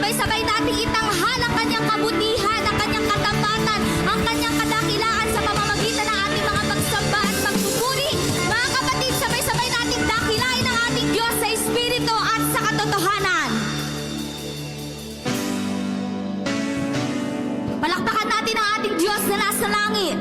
Sabay-sabay nating itanghal ang kanyang kabutihan, ang kanyang katapatan, ang kanyang kadakilaan sa pamamagitan ng ating mga pagsamba at pagpupuri. Mga kapatid, sabay-sabay nating dakilain ang ating Diyos sa Espiritu at sa katotohanan. Palakpakan natin ang ating Diyos na nasa langit.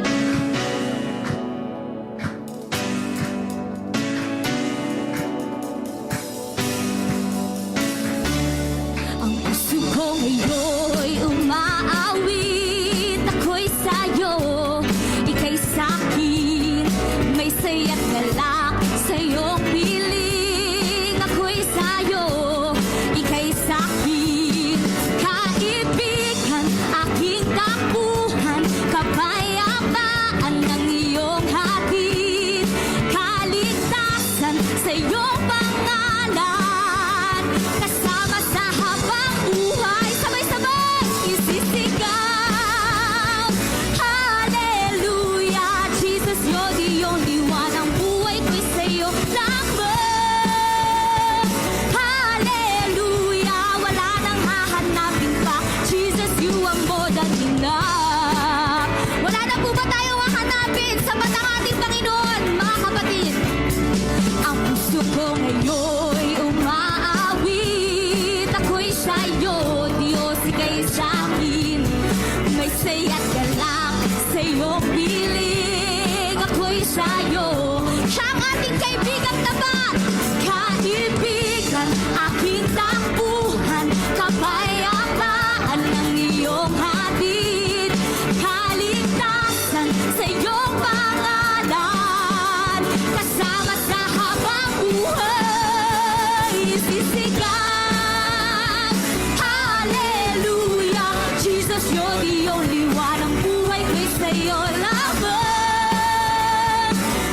Ang puso ko ngayon'y umaawit. Ako'y sa'yo, ika'y sa'kin. May saya't galak sa iyong piling. Ako'y sa'yo, ika'y sa'kin. Kaibigan, aking takbuhan, kapayapaan ng iyong hatid. Kaligtasan sa iyong pangalan, kasama sa habang buhay. Sabay-sabay isisigaw, Hallelujah, Jesus, you're the only one. Ang buhay ko'y sa'yo lamang. Hallelujah, wala nang hahanapin pa. Jesus, you are more than enough. Wala na po ba tayong hahanapin? Sapat ang ating Panginoon, mga kapatid. Ang puso ko ngayon'y umaawit. Ako'y sa'yo, Diyos, ika'y sa'kin. May saya't galak sa iyong piling. Ako'y sa'yo, siya ang ating kaibigang tapat. Kaibigan, aking takbuhan, kapayapaan ng iyong hatid. Kaligtasan sa iyong pangalan, kasama sa habang buhay. Isisigaw, Hallelujah, Jesus, you're the only one. Ang buhay ko'y sa'yo lamang.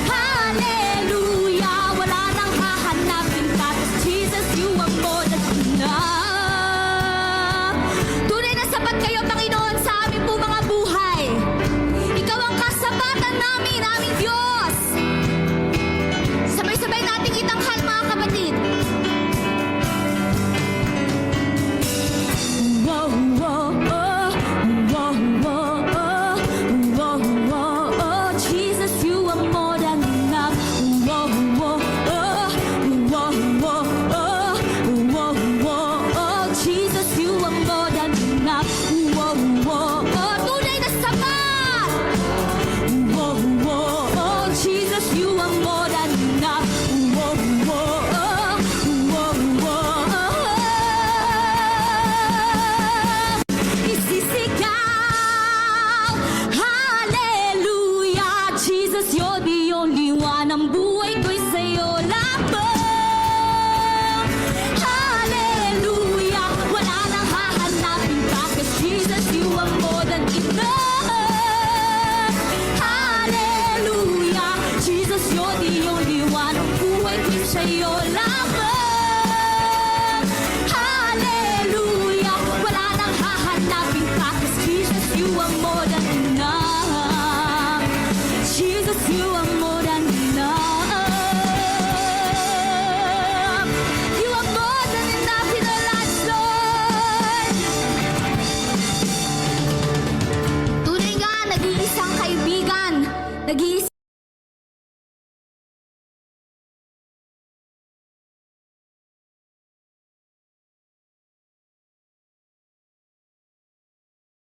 Hallelujah, wala nang hahanapin ka. Jesus, you are more than enough. Tunay na sapat kayo, Panginoon, sa aming po mga buhay. Ikaw ang kasapatan namin, aming Diyos. Sabay-sabay nating itanghal, mga kapatid. Whoa, whoa, oh. Whoa, whoa, oh. Whoa, whoa, oh. Jesus, you are more than enough. Whoa, whoa, oh. Whoa, whoa, oh. Whoa, whoa, oh. Jesus, you are more than enough. Whoa, whoa, oh. Tunay na sapat.